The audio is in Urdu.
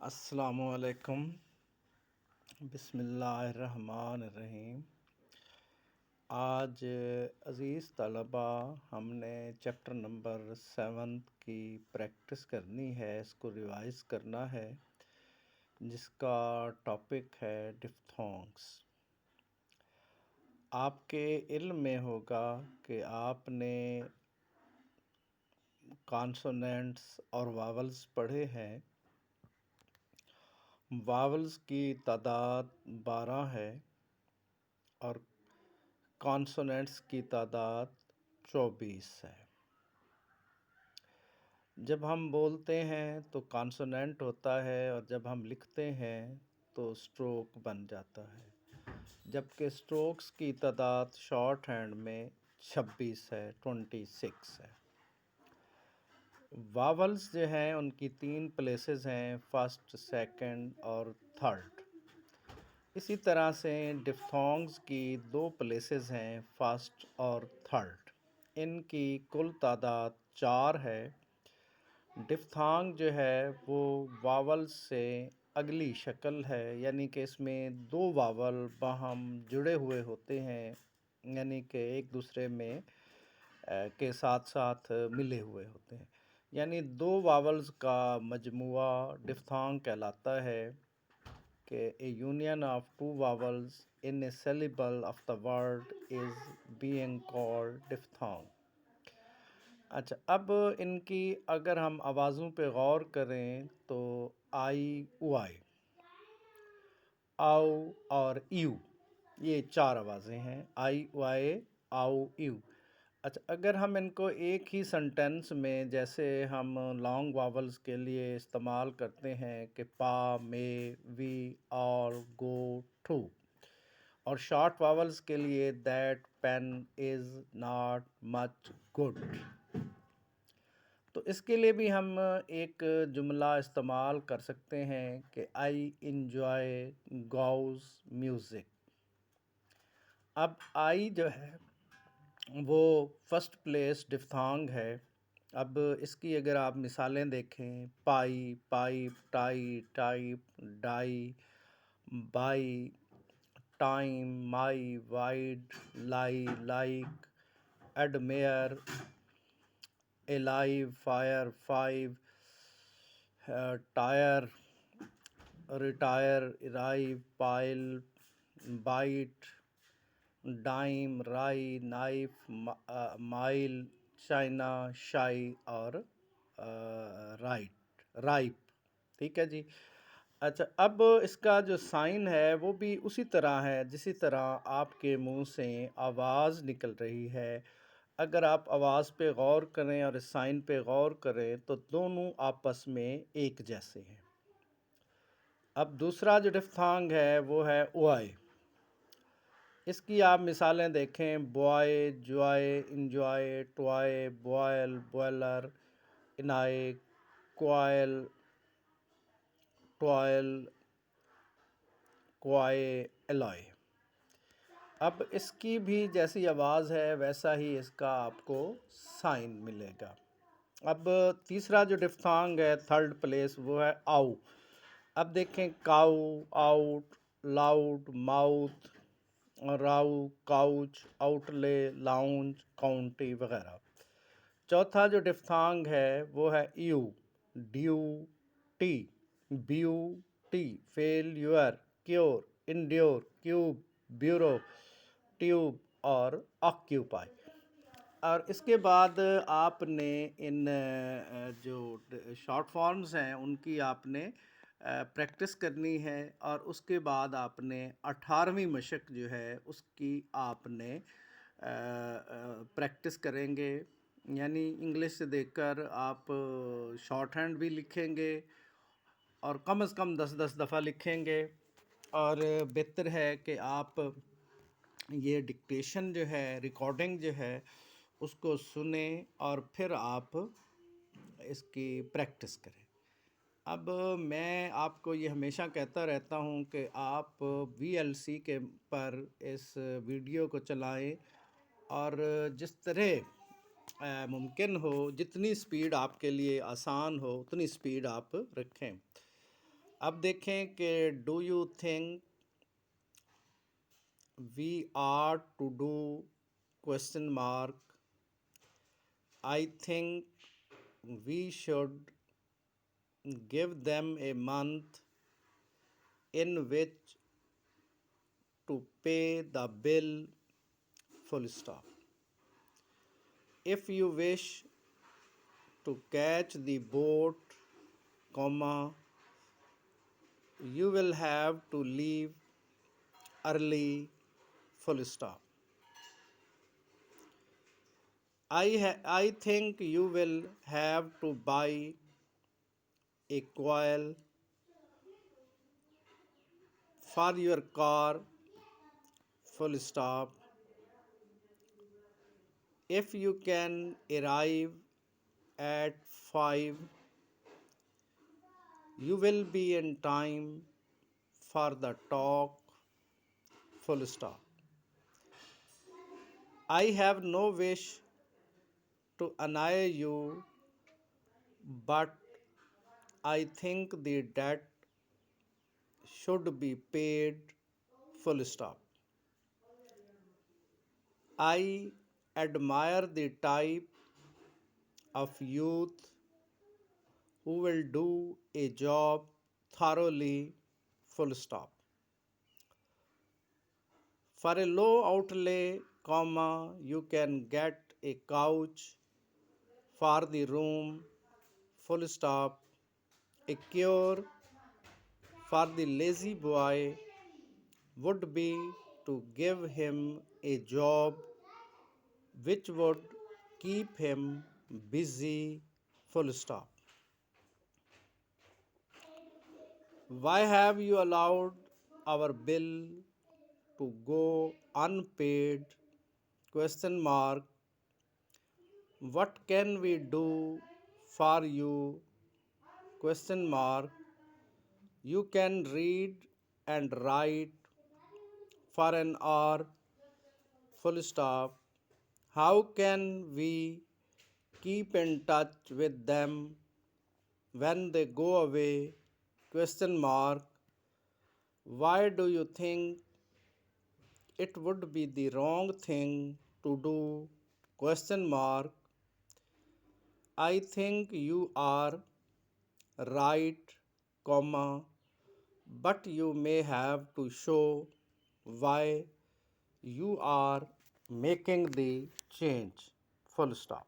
السلام علیکم، بسم اللہ الرحمن الرحیم۔ آج عزیز طلبہ ہم نے چیپٹر نمبر 7 کی پریکٹس کرنی ہے، اس کو ریوائز کرنا ہے، جس کا ٹاپک ہے ڈفتھونگس۔ آپ کے علم میں ہوگا کہ آپ نے کانسوننٹس اور واولز پڑھے ہیں۔ واولز کی تعداد 12 ہے اور کانسوننٹس کی تعداد 24 ہے۔ جب ہم بولتے ہیں تو کانسوننٹ ہوتا ہے اور جب ہم لکھتے ہیں تو سٹروک بن جاتا ہے، جبکہ سٹروکس کی تعداد شارٹ ہینڈ میں 26 ہے، 26 ہے۔ واولز جو ہیں ان کی 3 پلیسز ہیں، فرسٹ، سیکنڈ اور تھرڈ۔ اسی طرح سے ڈفتھونگز کی 2 پلیسز ہیں، فرسٹ اور تھرڈ۔ ان کی کل تعداد 4 ہے۔ ڈفتھانگ جو ہے وہ واول سے اگلی شکل ہے، یعنی کہ اس میں 2 واول باہم جڑے ہوئے ہوتے ہیں، یعنی کہ ایک دوسرے میں کے ساتھ ساتھ ملے ہوئے ہوتے ہیں، یعنی 2 واولز کا مجموعہ ڈفتھانگ کہلاتا ہے کہ a union of 2 vowels in a syllable of the word is being called diphthong۔ اچھا، اب ان کی اگر ہم آوازوں پہ غور کریں تو آئی او آئی، آؤ اور ایو، یہ 4 آوازیں ہیں، آئی او آئی، آؤ ایو۔ اچھا، اگر ہم ان کو ایک ہی سنٹینس میں، جیسے ہم لانگ واولز کے لیے استعمال کرتے ہیں کہ pa, may, we, are, go, to, اور شارٹ واولز کے لیے that, pen, is, not, much, good, تو اس کے لیے بھی ہم ایک جملہ استعمال کر سکتے ہیں کہ آئی انجوائے گاؤز میوزک۔ اب آئی جو ہے وہ فرسٹ پلیس ڈفتھانگ ہے۔ اب اس کی اگر آپ مثالیں دیکھیں، pie, pipe, tie, type, dye, by, time, my, wide, lie, like, admire, alive, fire, five, tire, retire, arrive, pile, bite, dime, rye, knife, مائل، چائنا، شائی اور رائپ۔ ٹھیک ہے جی۔ اچھا، اب اس کا جو سائن ہے وہ بھی اسی طرح ہے جسی طرح آپ کے منہ سے آواز نکل رہی ہے۔ اگر آپ آواز پہ غور کریں اور اس سائن پہ غور کریں تو دونوں آپس میں ایک جیسے ہیں۔ اب دوسرا جو ڈفتھانگ ہے وہ ہے او آئی۔ اس کی آپ مثالیں دیکھیں، boy, joy, enjoy, toy, boil, boiler, annoy, coil, toil, coy, alloy. اب اس کی بھی جیسی آواز ہے ویسا ہی اس کا آپ کو سائن ملے گا۔ اب تیسرا جو ڈفتھانگ ہے، تھرڈ پلیس، وہ ہے آؤ۔ اب دیکھیں، cow, out, loud, mouth, row, couch, outlay, lounge, county وغیرہ۔ چوتھا جو ڈفتھانگ ہے وہ ہے ایو، duty, beauty, failure, cure, endure, cube, bureau, tube اور آکیوپائی۔ اور اس کے بعد آپ نے ان جو شارٹ فارمز ہیں ان کی آپ نے پریکٹس کرنی ہے، اور اس کے بعد آپ نے 18ویں مشق جو ہے اس کی آپ نے پریکٹس کریں گے، یعنی انگلش سے دیکھ کر آپ شارٹ ہینڈ بھی لکھیں گے اور کم از کم 10 دفعہ لکھیں گے، اور بہتر ہے کہ آپ یہ ڈکٹیشن جو ہے، ریکارڈنگ جو ہے، اس کو سنیں اور پھر آپ اس کی پریکٹس کریں۔ اب میں آپ کو یہ ہمیشہ کہتا رہتا ہوں کہ آپ وی ایل سی کے پر اس ویڈیو کو چلائیں، اور جس طرح ممکن ہو، جتنی سپیڈ آپ کے لیے آسان ہو اتنی سپیڈ آپ رکھیں۔ اب دیکھیں کہ do you think we are to do question mark I think we should give them a month in which to pay the bill, full stop. If you wish to catch the boat, comma, you will have to leave early, full stop. I think you will have to buy a coil for your car, full stop. If you can arrive at 5, you will be in time for the talk, full stop. I have no wish to annoy you, but I think the debt should be paid, full stop. I admire the type of youth who will do a job thoroughly, full stop. For a low outlay, comma, you can get a couch for the room, full stop. A cure for the lazy boy would be to give him a job which would keep him busy, full stop. Why have you allowed our bill to go unpaid? Question mark. What can we do for you? Question mark. You can read and write for an hour, full stop. How can we keep in touch with them when they go away? Question mark. Why do you think it would be the wrong thing to do? Question mark. I think you are right, comma, but you may have to show why you are making the change, full stop.